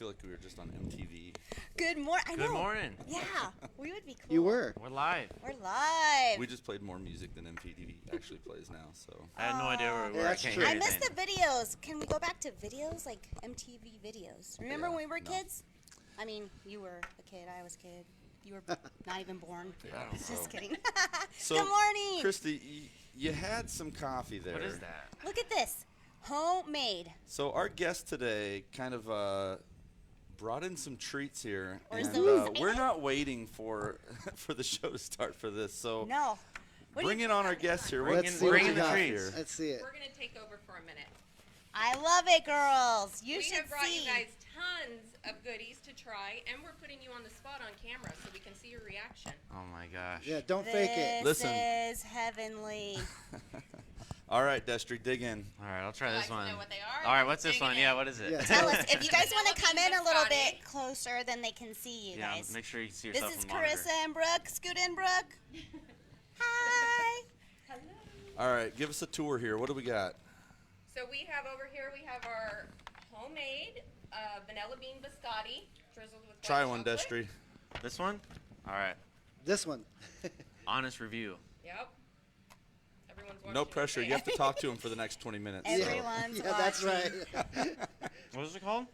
feel like we were just on MTV. Good morning. I know. Good morning. Yeah, we would be cool. You were. We're live. We're live. We just played more music than MTV actually plays now, so. I had no idea where we were. That's I can't true. hear I miss anything. the videos. Can we go back to videos, like MTV videos? Remember Yeah, when we were no. kids? I mean, you were a kid. I was a kid. You were not even born. Yeah, Just so- kidding. So, Good morning. Christy, you had some coffee there. What is that? Look at this. Homemade. So our guest today kind of brought in some treats here, Or is and it we're not waiting for for the show to start for this. So No. What do bring you- in on our guest here. Bring What- in- what bring do in you the got treats. here? Let's see it. We're going to take over for a minute. I love it, girls. You We should have brought see. you guys tons of goodies to try, and we're putting you on the spot on camera so we can see your reaction. Oh my gosh. Yeah, don't fake it. This Listen. is heavenly. All right, Destry, dig in. All right, I'll try Would you this like to one. know what they are? All right, what's this Digging one? in. Yeah, what is it? Yeah. Tell us if you guys want to come in a little Biscotti. bit closer, then they can see you Yeah, guys. make sure you see This yourself is in the monitor. Carissa and Brooke. Scoot in, Brooke. Hi. Hello. All right, give us a tour here. What do we got? So we have over here, we have our homemade vanilla bean biscotti drizzled with Try white one, chocolate. Destry. This one? All right. This one. Honest review. Yep. Everyone's watching. No pressure. You have to talk to him for the next 20 minutes. so. Everyone's Yeah, that's watching. right. What is it called?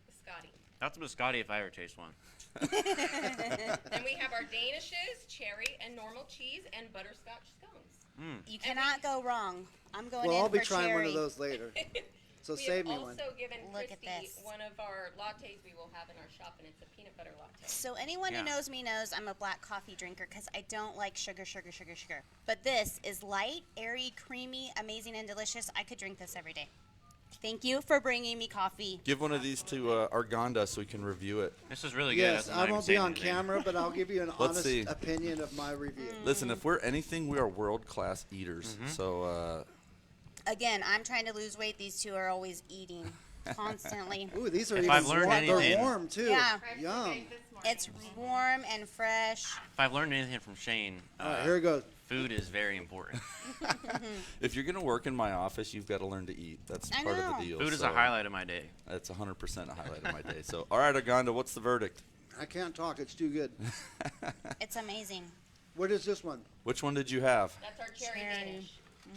Biscotti. That's a biscotti if I ever taste one. Then we have our danishes, cherry and normal cheese, and butterscotch scones. You cannot go wrong. I'm going Well, in I'll be for trying cherry. one of those later. So We save have me one. also given Look at Christy this. one of our lattes we will have in our shop, and it's a peanut butter latte. So anyone Yeah. who knows me knows I'm a black coffee drinker because I don't like sugar, sugar, sugar, sugar. But this is light, airy, creamy, amazing, and delicious. I could drink this every day. Thank you for bringing me coffee. Give one of these to Argonda so we can review it. This is really good. Yes, I'm I not even won't be saying on anything. camera, but I'll give you an Let's honest see. opinion of my review. Listen, if we're anything, we are world-class eaters. So, Again, I'm trying to lose weight. These two are always eating constantly. Ooh, these are If even I've learned warm. They're anything- warm too. Yeah. Yum. It's warm and fresh. If I've learned anything from Shane, All right, here it goes. food is very important. if you're gonna work in my office, you've got to learn to eat. That's I part of know. the deal. Food is so a highlight of my day. That's 100% a highlight of my day. So, all right, Argonda, what's the verdict? I can't talk. It's too good. It's amazing. What is this one? Which one did you have? That's our cherry Cherry. danish.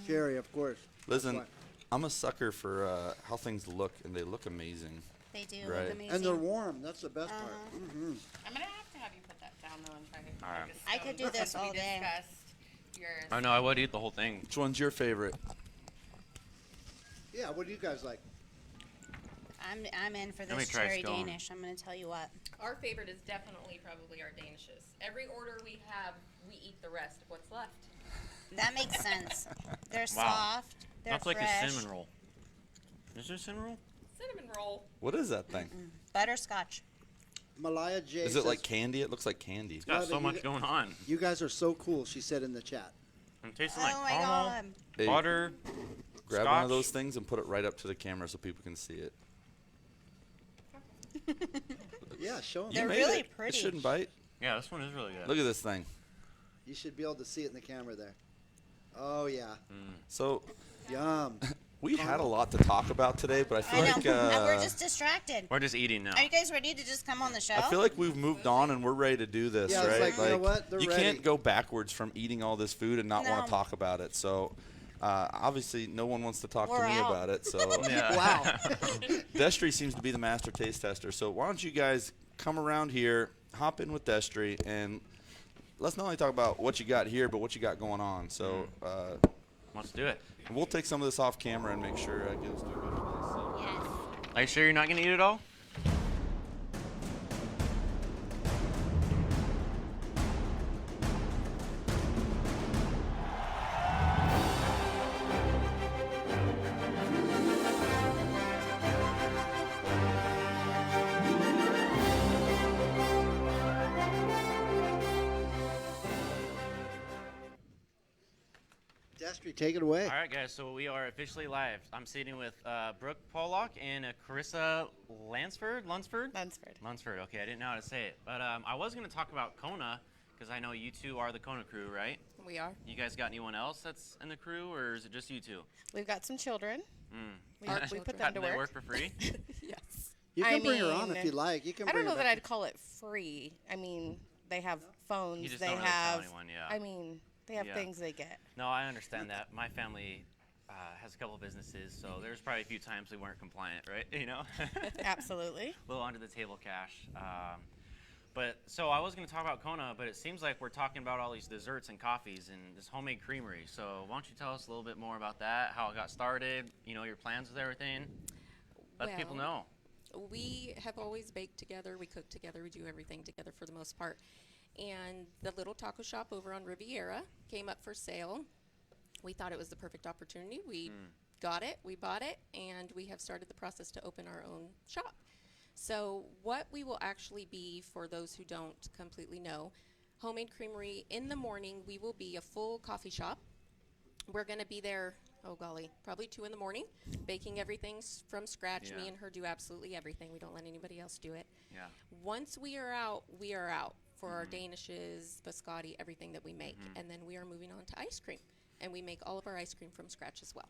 Cherry, of course. Listen, That's I'm a sucker for how things look, and they look amazing. They do Right. look why. amazing. And they're warm. That's the best part. Uh-huh. Mm-hmm. I'm gonna have to have you put that down though and try to. All right. make a I could stone. do this all We day. discussed yours. Oh no, I would eat the whole thing. Which one's your favorite? Yeah, what do you guys like? I'm in for Let me this try cherry scone. Danish. I'm going to tell you what. Our favorite is definitely probably our danishes. Every order we have, we eat the rest of what's left. That makes sense. They're Wow. soft. They're That's like fresh. a cinnamon roll. Is there a cinnamon roll? Cinnamon roll. What is that thing? Butterscotch. Malaya J. Is it says, like candy? It looks like candy. It's got Love so it, much you- going on. You guys are so cool, she said in the chat. I'm tasting Oh like my caramel, god. Hey, butter. grab one of scotch. those things and put it right up to the camera so people can see it. Yeah, show them. You They're made really it. pretty. It shouldn't bite. Yeah, this one is really good. Look at this thing. You should be able to see it in the camera there. Oh, yeah. So Yum. we had a lot to talk about today, but I feel I know. like and we're just distracted. We're just eating now. Are you guys ready to just come on the show? I feel like we've moved on and we're ready to do this, Yeah, it's right? like, you know what? They're you ready. can't go backwards from eating all this food and not want No. to talk about it. So obviously, no one wants to talk We're to me out. about it. So Yeah. Wow. Destry seems to be the master taste tester. So why don't you guys come around here, hop in with Destry, and let's not only talk about what you got here, but what you got going on. So Let's do it. we'll take some of this off camera and make sure it gets to a good place. So. Yes. Are you sure you're not gonna eat it all? Destry, take it away. All right, guys. So we are officially live. I'm sitting with Brooke Pollock and Carissa Lunsford. Lunsford. Okay, I didn't know how to say it, but I was going to talk about Kona because I know you two are the Kona crew, right? We are. You guys got anyone else that's in the crew, or is it just you two? We've got some children. Mm. We put them How, to do they work. work for free? Yes. You can bring her on if you like. You can. I don't bring know her that back. I'd call it free. I mean, they have phones. You just they don't really have. tell anyone, yeah. I mean, they have Yeah. things they get. No, I understand that. My family has a couple businesses, so there's probably a few times we weren't compliant, right? You know, Absolutely. a little under the table cash. But so I was going to talk about Kona, but it seems like we're talking about all these desserts and coffees and this homemade creamery. So why don't you tell us a little bit more about that, how it got started, you know, your plans with everything? Let people know. We have always baked together, we cook together, we do everything together for the most part. And the little taco shop over on Riviera came up for sale. We thought it was the perfect opportunity. We got it, we bought it, and we have started the process to open our own shop. So what we will actually be, for those who don't completely know, Homemade Creamery, in the morning we will be a full coffee shop. We're going to be there, oh golly, probably 2 in the morning, baking everything from scratch. Yeah. Me and her do absolutely everything. We don't let anybody else do it. Yeah. Once we are out for our danishes, biscotti, everything that we make. And then we are moving on to ice cream. And we make all of our ice cream from scratch as well.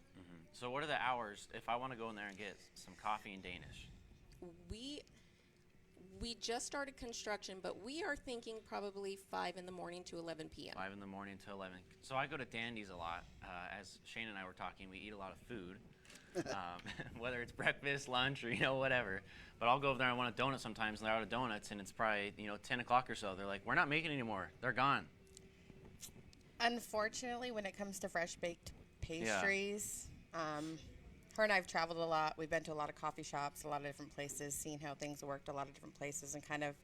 So what are the hours if I want to go in there and get some coffee and Danish? We just started construction, but we are thinking probably 5 in the morning to 11 p.m. 5 in the morning to 11. So I go to Dandy's a lot. As Shane and I were talking, we eat a lot of food, whether it's breakfast, lunch, or whatever. But I'll go over there and I want a donut sometimes, and they're out of donuts, and it's probably 10 o'clock or so. They're like, "We're not making any more. They're gone." Unfortunately, when it comes to fresh baked pastries, her and I have traveled a lot. We've been to a lot of coffee shops, a lot of different places, seen how things worked a lot of different places, and kind of,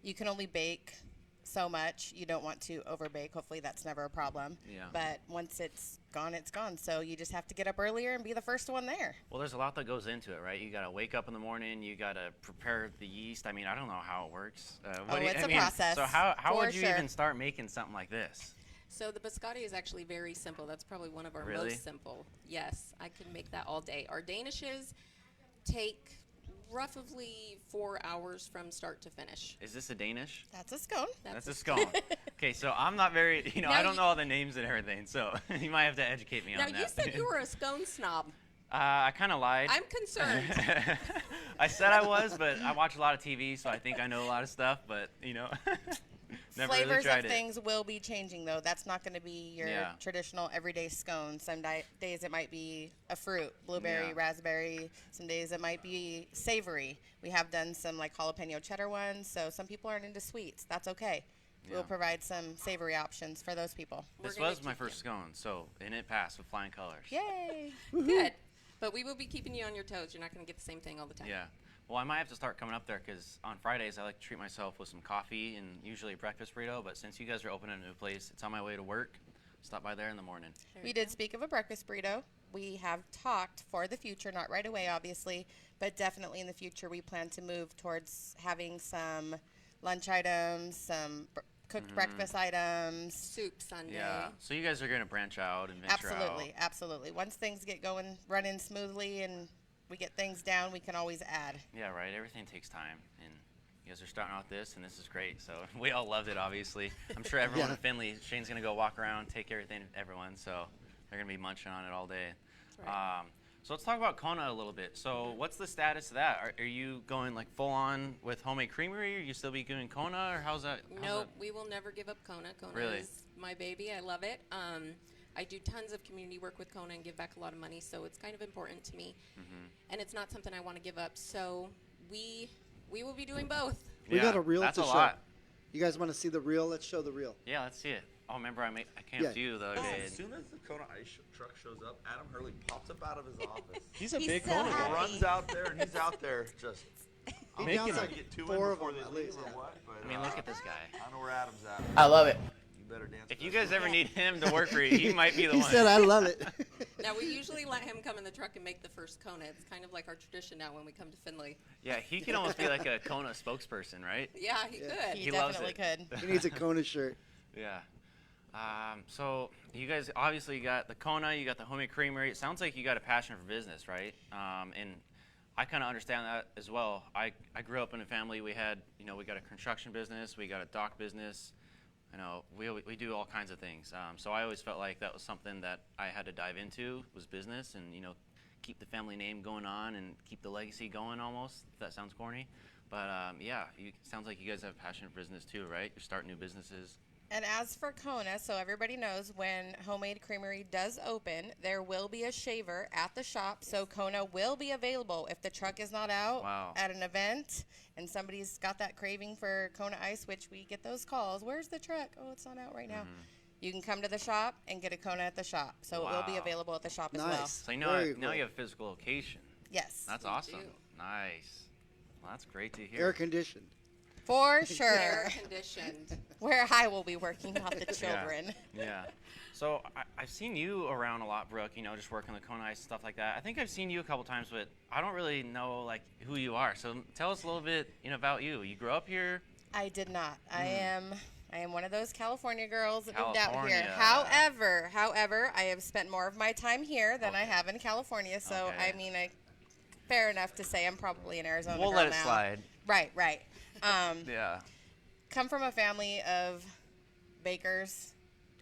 you can only bake so much. You don't want to overbake. Hopefully that's never a problem. Yeah. But once it's gone, it's gone. So you just have to get up earlier and be the first one there. Well, there's a lot that goes into it, right? You got to wake up in the morning. You got to prepare the yeast. I mean, I don't know how it works. It's a process. So how for would you sure. even start making something like this? So the biscotti is actually very simple. That's probably one of our Really? most simple. Yes, I could make that all day. Our danishes take roughly 4 hours from start to finish. Is this a Danish? That's a scone. That's a scone. Okay, so I'm not very, Now I don't you- know all the names and everything, so you might have to educate me Now, on that. you said you were a scone snob. I kind of lied. I'm concerned. I said I was, but I watch a lot of TV, so I think I know a lot of stuff, but, never really Flavors tried of it. things will be changing, though. That's not going to be your Yeah. traditional everyday scone. Some days it might be a fruit, blueberry, Yeah. raspberry. Some days it might be savory. We have done some like jalapeno cheddar ones, so some people aren't into sweets. That's okay. Yeah. We'll provide some savory options for those people. This We're gonna was my keep first scone, and it passed with flying colors. Yay! Good. But we will be keeping you on your toes. You're not going to get the same thing all the time. Yeah. Well, I might have to start coming up there because on Fridays I like to treat myself with some coffee and usually a breakfast burrito. But since you guys are opening a new place, it's on my way to work. Stop by there in the morning. There We you did go. speak of a breakfast burrito. We have talked for the future, not right away, obviously, but definitely in the future we plan to move towards having some lunch items, some cooked breakfast items. Soup Sunday. Yeah. So you guys are going to branch out and venture Absolutely, out. absolutely. Once things get going, running smoothly, and we get things down, we can always add. Yeah, right. Everything takes time, and you guys are starting out this, and this is great. So we all loved it, obviously. I'm sure everyone Yeah. in Findlay, Shane's gonna go walk around, take everything, everyone. So they're gonna be munching on it all day. Right. So let's talk about Kona a little bit. So what's the status of that? Are you going like full on with Homemade Creamery? Or you still be doing Kona, or how's that? Nope, we will never give up Kona. Kona Really? is my baby. I love it. I do tons of community work with Kona and give back a lot of money, so it's kind of important to me. And it's not something I want to give up. So we will be doing both. We got a reel that's to a show. lot. You guys want to see the reel? Let's show the reel. Yeah, let's see it. Oh, remember I came Yeah. up to you the other day. As soon as the Kona ice truck shows up, Adam Hurley pops up out of his office. He's a He's big so Kona happy. guy. Runs out there, and he's out there just. He Making downs it. like Get two in 4 of before them they at leave least. or Yeah. what? But, I mean, look at this guy. I don't know where Adam's at. I love it. You better dance. If with you us. guys ever need him to work for you, he might be the He one. said, "I love it." Now, we usually let him come in the truck and make the first Kona. It's kind of like our tradition now when we come to Findlay. Yeah, he could almost be like a Kona spokesperson, right? Yeah, he Yeah. could. He He loves definitely it. could. He needs a Kona shirt. Yeah. So you guys obviously you got the Kona, you got the Homemade Creamery. It sounds like you got a passion for business, right? And I kind of understand that as well. I grew up in a family. We had, we got a construction business, we got a dock business. We do all kinds of things. So I always felt like that was something that I had to dive into was business and keep the family name going on and keep the legacy going almost, if that sounds corny. But yeah, sounds like you guys have passion for business too, right? You're starting new businesses. And as for Kona, so everybody knows when Homemade Creamery does open, there will be a shaver at the shop. So Kona will be available if the truck is not out at an event and somebody's got that craving for Kona Ice, which we get those calls. Where's the truck? Oh, it's not out right now. You can come to the shop and get a Kona at the shop. So it will be available at the shop as well. So now you have a physical location. Yes. That's awesome. Nice. Well, that's great to hear. Air conditioned. For sure. Air conditioned. Where I will be working, not the children. Yeah. So I've seen you around a lot, Brooke, just working the Kona Ice and stuff like that. I think I've seen you a couple times, but I don't really know, like, who you are. So tell us a little bit, about you. You grew up here? I did not. I am one of those California girls that moved out California. here. However, I have spent more of my time here than I have in California. So, I mean, fair enough to say I'm probably an Arizona girl now. We'll let it slide. Right. Yeah. Come from a family of bakers,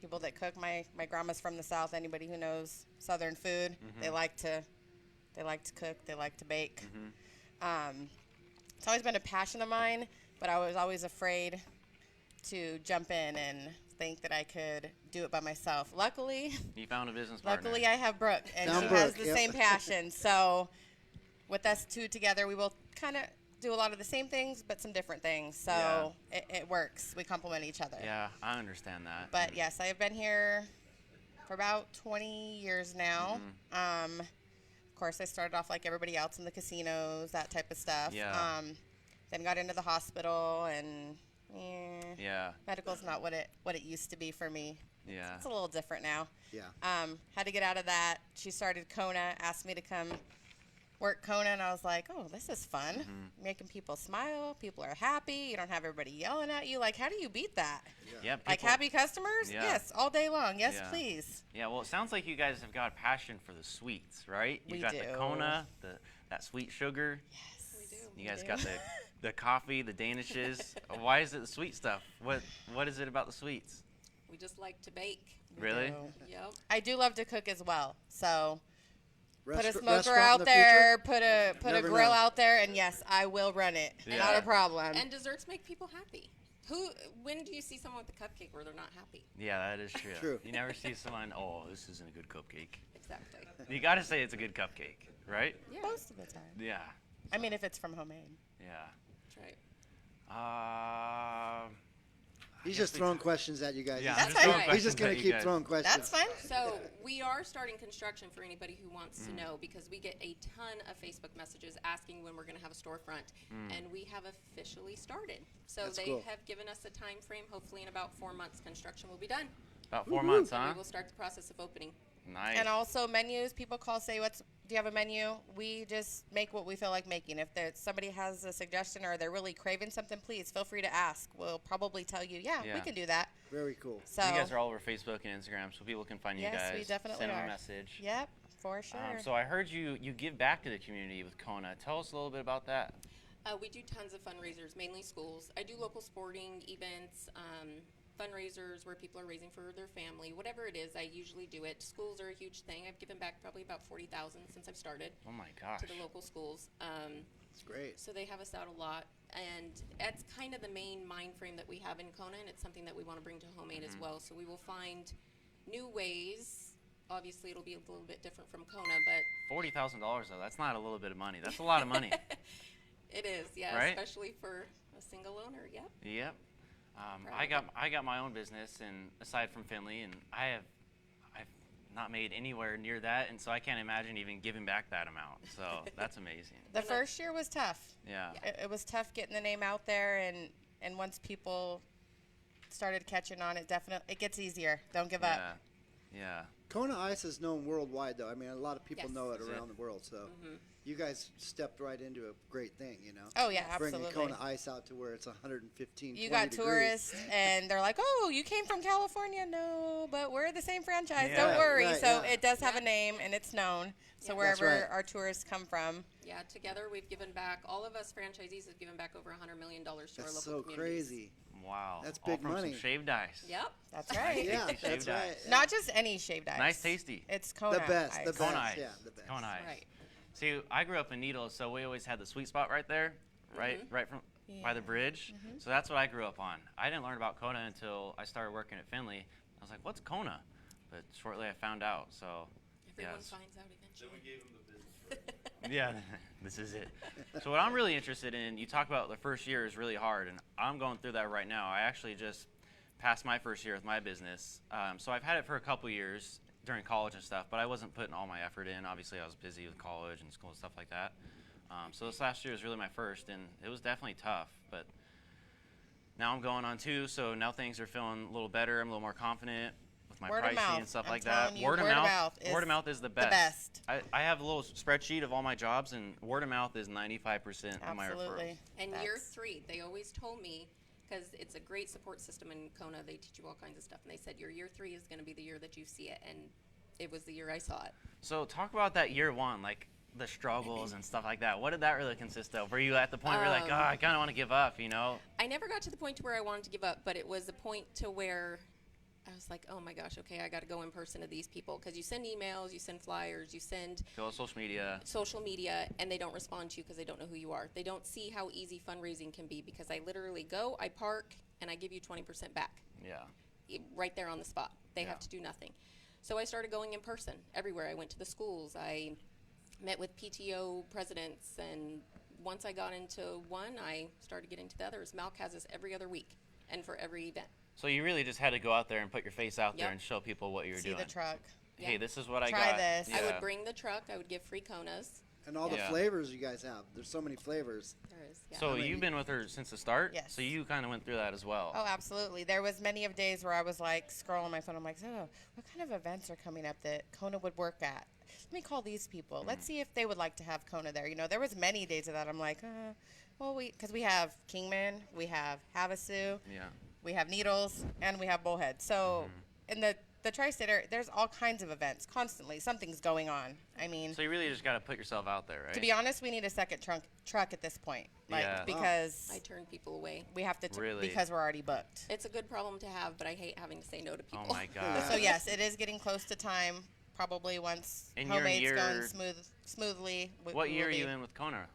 people that cook. My grandma's from the South. Anybody who knows Southern food, they like to cook. They like to bake. It's always been a passion of mine, but I was always afraid to jump in and think that I could do it by myself. Luckily, you found a business partner. Luckily, I have Brooke, and Found she Brooke, has the same passion. So, with us two together, we will kind of do a lot of the same things, but some different things. So it works. We complement each other. Yeah, I understand that. But yes, I have been here for about 20 years now. Of course, I started off like everybody else in the casinos, that type of stuff. Yeah. Then got into the hospital, and medical's not what it used to be for me. Yeah. It's a little different now. Yeah. Had to get out of that. She started Kona, asked me to come work Kona, and I was like, oh, this is fun. Making people smile. People are happy. You don't have everybody yelling at you. Like, how do you beat that? Yeah. Like, happy customers? Yeah. Yes, all day long. Yes, please. Yeah, well, it sounds like you guys have got a passion for the sweets, right? We You've got do. the Kona, that sweet sugar. Yes. We do. You guys got the coffee, the danishes. Why is it the sweet stuff? What is it about the sweets? We just like to bake. Really? Yep. I do love to cook as well. So put a smoker Restaurant in out the there, future? put a Never grill know. out there, and yes, I will run it. Yeah. Not a problem. And desserts make people happy. When do you see someone with a cupcake where they're not happy? Yeah, that is true. True. You never see someone, oh, this isn't a good cupcake. Exactly. You got to say it's a good cupcake, right? Yeah. Most of the time. Yeah. I mean, if it's from homemade. Yeah. That's right. He's just throwing questions at you guys. Yeah, That's I'm just throwing fine. He's just going to questions at you keep guys. throwing questions. That's fine. So we are starting construction for anybody who wants to know, because we get a ton of Facebook messages asking when we're going to have a storefront, and we have officially started. So That's they cool. have given us a time frame. Hopefully in about 4 months construction will be done. About 4 months, And huh? we will start the process of opening. Nice. And also menus. People call, say, do you have a menu? We just make what we feel like making. If somebody has a suggestion or they're really craving something, please feel free to ask. We'll probably tell you, we Yeah. can do that. Very cool. So you guys are all over Facebook and Instagram, so people can find you Yes, guys. we definitely Send them are. a message. Yep, for sure. So I heard you give back to the community with Kona. Tell us a little bit about that. We do tons of fundraisers, mainly schools. I do local sporting events, fundraisers where people are raising for their family. Whatever it is, I usually do it. Schools are a huge thing. I've given back probably about $40,000 since I've started Oh my gosh. to the local schools. It's great. So they have us out a lot, and that's kind of the main mind frame that we have in Kona, and it's something that we want to bring to homemade as well. So we will find new ways. Obviously, it'll be a little bit different from Kona, but $40,000 though. That's not a little bit of money. That's a lot of money. it is, yeah, Right? especially for a single owner. Yep. Yep. I got my own business, and aside from Finley, and I've not made anywhere near that, and so I can't imagine even giving back that amount. So that's amazing. The first year was tough. Yeah. It was tough getting the name out there, and once people started catching on, it gets easier. Don't give up. Yeah. Kona Ice is known worldwide, though. I mean, a lot of people Yes. know it Is around it? the world. So you guys stepped right into a great thing, you know. Oh yeah, Bringing absolutely. Kona Ice out to where it's 115, You 20 got degrees. tourists, and they're like, "Oh, you came from California?" No, but we're the same franchise. Yeah. Don't worry. Right, so yeah. it does have a name, and it's known. So Yeah. That's wherever right. our tourists come from, Yeah, together we've given back, all of us franchisees have given back over $100 million to our That's local so communities. crazy. Wow. That's All big from money. Some shaved ice. Yep. That's right. Yeah, Shaved that's right. ice. Not just any shaved ice. Nice, tasty. It's Kona The best, ice. the Kona best. ice. Yeah, the best. Kona ice. Right. See, I grew up in Needles, so we always had the sweet spot right there, right from by the bridge. So that's what I grew up on. I didn't learn about Kona until I started working at Finley. I was like, "What's Kona?" But shortly I found out. So Everyone yes. finds out eventually. gave him the business. Yeah, this is it. So what I'm really interested in, you talk about the first year is really hard, and I'm going through that right now. I actually just passed my first year with my business. So I've had it for a couple years during college and stuff, but I wasn't putting all my effort in. Obviously, I was busy with college and school and stuff like that. So this last year was really my first, and it was definitely tough, but now I'm going on 2, so now things are feeling a little better. I'm a little more confident with my Word of pricing mouth. and stuff I'm like that. telling you, word of mouth is is the the best. best. I have a little spreadsheet of all my jobs, and word of mouth is 95% of my referrals. Absolutely. And That's- year 3, they always told me, because it's a great support system in Kona, they teach you all kinds of stuff, and they said your year 3 is going to be the year that you see it, and it was the year I saw it. So talk about that year 1, like the struggles and stuff like that. What did that really consist of? Were you at the point where you're like, oh, I kind of want to give up, you know? I never got to the point to where I wanted to give up, but it was a point to where I was like, oh my gosh, okay, I got to go in person to these people, because you send emails, you send flyers, you send Go on social media. and they don't respond to you because they don't know who you are. They don't see how easy fundraising can be, because I literally go, I park, and I give you 20% back. Yeah. Right there on the spot. They Yeah. have to do nothing. So I started going in person everywhere. I went to the schools. I met with PTO presidents, and once I got into one, I started getting to the others. Malk has us every other week and for every event. So you really just had to go out there and put your face out there Yep. and show people what you're See doing. the truck. Hey, Yeah. this is what I Try got. this. I Yeah. would bring the truck. I would give free Konas. And all the Yeah. flavors you guys have. There's so many flavors. There is, yeah. So I mean, you've been with her since the start? Yes. So you kind of went through that as well. Oh, absolutely. There was many of days where I was like scrolling my phone. I'm like, oh, what kind of events are coming up that Kona would work at? Let me call these people. Let's see if they would like to have Kona there. You know, there was many days of that. I'm like, well, because we have Kingman, we have Havasu, Yeah. we have Needles, and we have Bullhead. So in the Tri-State area, there's all kinds of events constantly. Something's going on. I mean, So you really just got to put yourself out there, right? to be honest, we need a second truck at this point. Like, Yeah. because I turn people away. we have to, Really? because we're already booked. It's a good problem to have, but I hate having to say no to people. Oh my God. So yes, it is getting close to time. Probably once And you're homemade's going year- smoothly. What year are you in with Kona?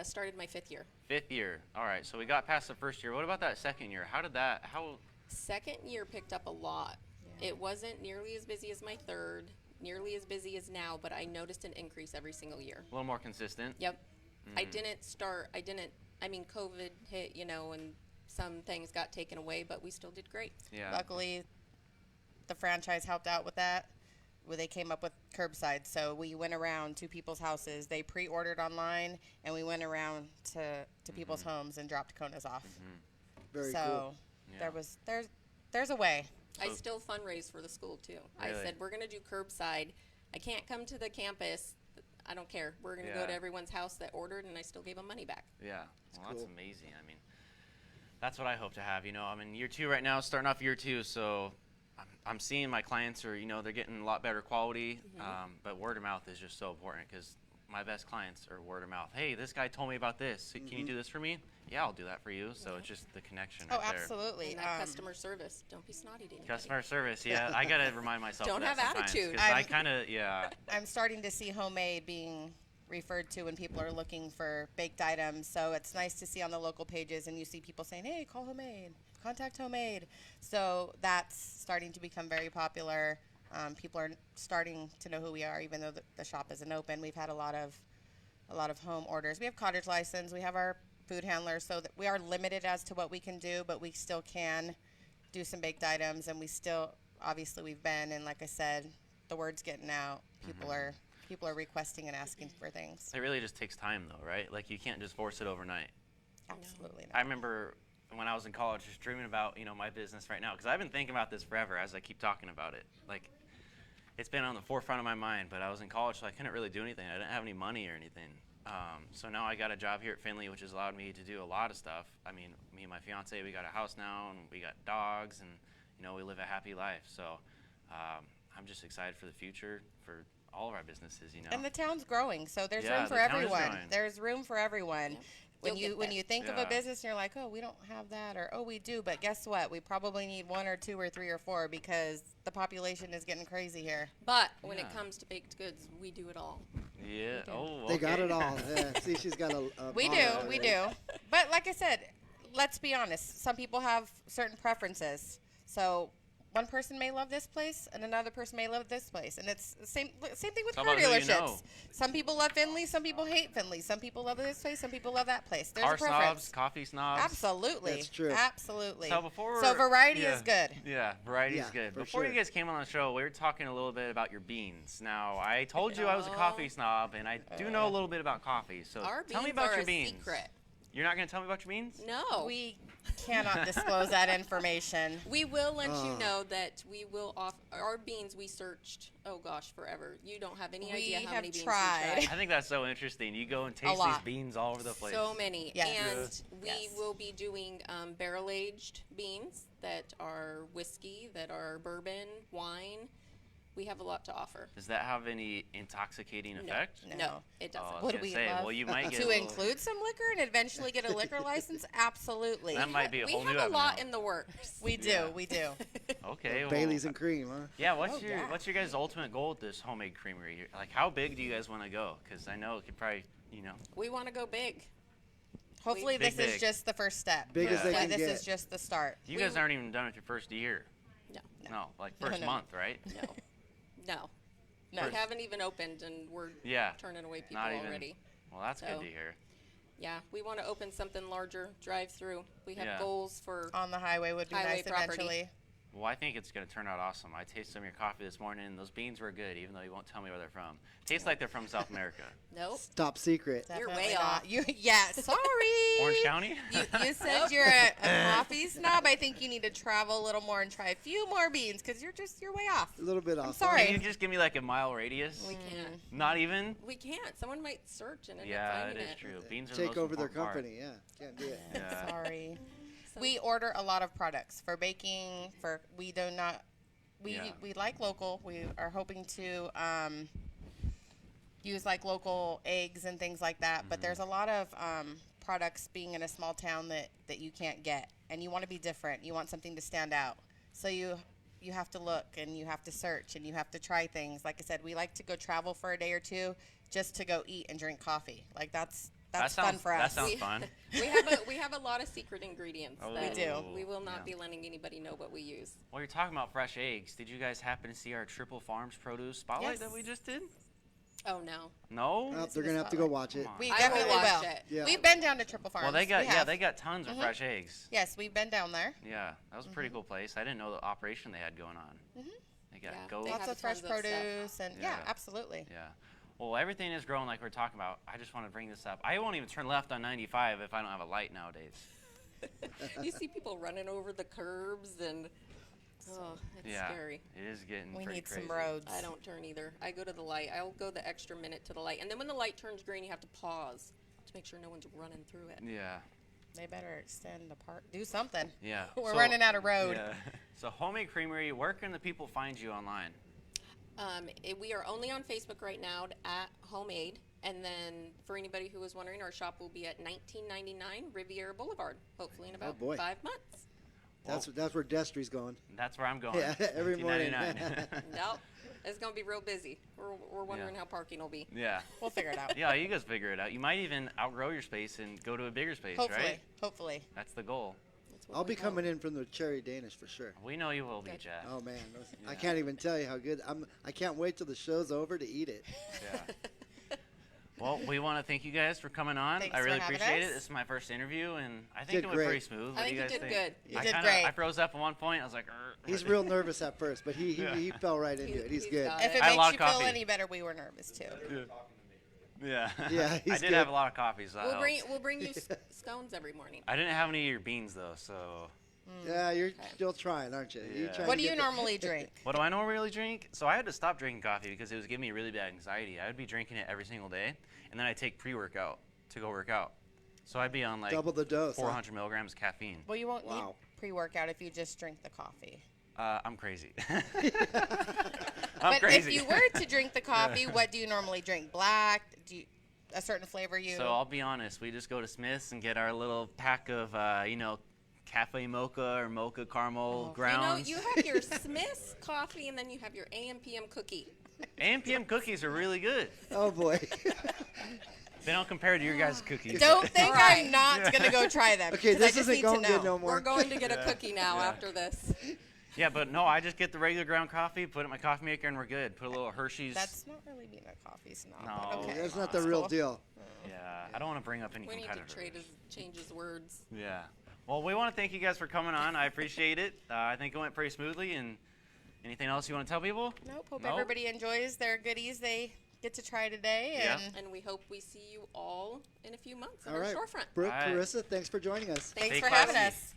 Started my 5th year. 5th year. All right. So we got past the first year. What about that second year? How? Second year picked up a lot. Yeah. It wasn't nearly as busy as my third, nearly as busy as now, but I noticed an increase every single year. A little more consistent. Yep. I mean, COVID hit, you know, and some things got taken away, but we still did great. Yeah. Luckily, the franchise helped out with that. Where they came up with curbside, so we went around to people's houses. They pre-ordered online, and we went around to people's homes and dropped Konas off. Very so cool. Yeah. there's a way. I So- still fundraise for the school, too. I Really? said, we're going to do curbside. I can't come to the campus. I don't care. We're going to go Yeah. to everyone's house that ordered, and I still gave them money back. Yeah. Well, that's cool. amazing. I mean, that's what I hope to have. You know, I'm in year 2 right now, starting off year 2, so I'm seeing my clients are, you know, they're getting a lot better quality, but word of mouth is just so important, because my best clients are word of mouth. Hey, this guy told me about this. Can you do this for me? Yeah, I'll do that for you. So it's just the connection Oh, right there. absolutely. And that customer service. Don't be snotty to anybody. Customer service, yeah. I got to remind myself Don't of that have sometimes, attitude. 'cause I I'm- kind of, yeah. I'm starting to see homemade being referred to when people are looking for baked items. So it's nice to see on the local pages, and you see people saying, hey, call homemade, contact homemade. So that's starting to become very popular. People are starting to know who we are, even though the shop isn't open. We've had a lot of home orders. We have cottage license. We have our food handlers, so that we are limited as to what we can do, but we still can do some baked items, and we still, obviously we've been, and like I said, the word's getting out. People are requesting and asking for things. It really just takes time, though, right? Like, you can't just force it overnight. Absolutely I not. remember when I was in college just dreaming about, you know, my business right now, because I've been thinking about this forever as I keep talking about it. Like, it's been on the forefront of my mind, but I was in college, so I couldn't really do anything. I didn't have any money or anything. So now I got a job here at Finley, which has allowed me to do a lot of stuff. I mean, me and my fiance, we got a house now, and we got dogs, and, you know, we live a happy life. So I'm just excited for the future for all of our businesses, you know. And the town's growing, so there's Yeah, room for the town is everyone. growing. There's room for everyone. When You'll you get when there. you think of Yeah. a business, you're like, oh, we don't have that, or oh, we do, but guess what? We probably need 1 or 2 or 3 or 4 because the population is getting crazy here. But when it Yeah. comes to baked goods, we do it all. Yeah. Oh, They got okay. it all. Yeah. See, she's got a. We bomb do, already. we do. But like I said, let's be honest. Some people have certain preferences. So one person may love this place, and another person may love this place, and it's the same thing with It's all car about who you dealerships. know. Some people love Finley, some people hate Finley, some people love this place, some people love that place. There's Car a preference. snobs, coffee snobs. Absolutely, That's true. Absolutely. So before, So variety yeah. is good. Yeah, variety is Yeah, good. for Before you sure. guys came on the show, we were talking a little bit about your beans. Now, I told you I was a coffee snob, and I do know a little bit about coffee. So Our tell me beans about are your a beans. secret. You're not going to tell me about your beans? No. We cannot disclose that information. We will let you know that we will off our beans. We searched, oh gosh, forever. You don't have any We idea how have many beans tried. we I think that's so interesting. You go and taste these lot. beans all over the place. So many. Yes. And we Yes. will be doing barrel aged beans that are whiskey, that are bourbon, wine. We have a lot to offer. Does that have any intoxicating effect? No. It Oh, I doesn't. was Would gonna we say, love well, you might get to a little- include some liquor and eventually get a liquor license? Absolutely. That might be a We whole have new a lot avenue. in the works. We do. Yeah. We do. Okay. Well, Bailey's and cream, huh? yeah. Oh, yeah. What's your guys' ultimate goal with this homemade creamery? Like, how big do you guys want to go? Because I know it could probably, We want to go big. Hopefully, Big, this is big. just the first step. Big as they can This get. is just the start. you We- guys aren't even done with your first year. No. No, like No, first no. month, right? No. No. No. We haven't even opened, and we're Yeah. turning away people Not even. already. Well, that's good So- to hear. Yeah, we want to open something larger, drive through. We have Yeah. goals for On the highway would be Highway nice property. eventually. Well, I think it's going to turn out awesome. I tasted some of your coffee this morning, and those beans were good, even though you won't tell me where they're from. Tastes like they're from South America. nope. Top secret. You're Definitely way not. off. Yeah, sorry. Orange County? You said you're a coffee snob. I think you need to travel a little more and try a few more beans because you're way off. A little bit off. I'm sorry. Can you just give me like a mile radius? We can't. Not even? We can't. Someone might search and end Yeah, up it finding is it. true. Beans are the Take most over their important part. company. Yeah, can't do it. Yeah. Sorry. So- We order a lot of products for baking. We do not. Yeah. We like local. We are hoping to use like local eggs and things like that. But there's a lot of products being in a small town that you can't get, and you want to be different. You want something to stand out. So you have to look and you have to search and you have to try things. Like I said, we like to go travel for a day or two just to go eat and drink coffee. Like that's That fun sounds- for that us. sounds fun. we have a lot of secret ingredients. Oh. that We do. We will not Yeah. be letting anybody know what we use. Well, you're talking about fresh eggs. Did you guys happen to see our Triple Farms produce spotlight that Yes. we just did? Oh no. No? Oh, they're gonna have to go watch it. Come on. We I will definitely watch will. it. Yeah. We've been down to Triple Farms. Well, they got We have. they got tons of fresh eggs. Yes, we've been down there. Yeah, that was a pretty cool place. I didn't know the operation they had going on. They got Yeah, goats. they Lots have of fresh tons of stuff. produce and yeah, Yeah. absolutely. Yeah. Well, everything is growing like we're talking about. I just want to bring this up. I won't even turn left on 95 if I don't have a light nowadays. You see people running over the curbs and oh, it's Yeah. scary. It is getting We pretty need crazy. some roads. I don't turn either. I go to the light. I'll go the extra minute to the light. And then when the light turns green, you have to pause to make sure no one's running through it. Yeah. They better extend the park. Do something. Yeah. We're So- running out of road. Yeah. So, Homemade Creamery, where can the people find you online? We are only on Facebook right now at Homemade. And then for anybody who was wondering, our shop will be at 1999 Riviera Boulevard, hopefully in about boy. 5 months. That's where Destry's going. That's where I'm going. Yeah, every morning. 1999. Nope. It's going to be real busy. We're wondering how parking will be. Yeah. We'll figure it out. Yeah, you guys figure it out. You might even outgrow your space and go to a bigger space, Hopefully. right? Hopefully. That's the goal. That's what I'll we be hope. coming in from the Cherry Danish for sure. We know you will be, Good. Jeff. Oh man, I Yeah. can't even tell you how good. I can't wait till the show's over to eat it. Yeah. Well, we want to thank you guys for coming on. Thanks I for really having appreciate us. it. This is my first interview, and I think Did it went great. pretty smooth. I What think do you you guys did think? good. You I did kinda- great. I froze up at one point. I was like, "Arr." He's real nervous at first, but he Yeah. he fell right into it. He's good. got If it I had a lot makes of you feel coffee. any better, we were nervous too. Yeah. Yeah, I he's did good. have a lot of coffee, so that We'll helped. bring you scones every morning. I didn't have any of your beans though, so Yeah, you're still trying, aren't you? You're Yeah. trying What to do you get the- normally drink? what do I normally drink? So I had to stop drinking coffee because it was giving me really bad anxiety. I would be drinking it every single day, and then I take pre-workout to go work out. So I'd be on like Double the dose. huh? 400 milligrams of caffeine. Well, you won't Wow. need pre-workout if you just drink the coffee. I'm crazy. I'm But crazy. if you were to drink the coffee, what do you normally drink? Black? a certain flavor you. So I'll be honest, we just go to Smith's and get our little pack of, cafe mocha or mocha caramel grounds. You have your Smith's coffee, and then you have your AM/PM cookie. AM/PM cookies are really good. Oh boy. They don't compare to your guys' cookies. Don't think I'm not gonna go try them. Okay, 'cause I this just isn't need going to good know. no more. We're going to get a cookie now after this. Yeah, but no, I just get the regular ground coffee, put it in my coffee maker, and we're good. Put a little Hershey's. That's not really being a coffee snob. No. But okay. That's not the real deal. Yeah, I don't want to bring up any We need competitors. to change his words. Yeah. Well, we want to thank you guys for coming on. I appreciate it. I think it went pretty smoothly. And anything else you want to tell people? Nope. Hope Nope. everybody enjoys their goodies they get to try today. Yeah. And And we hope we see you all in a few months at All our right. storefront. Brooke, All right. Carissa, thanks for joining us. thanks Stay for having classy. us.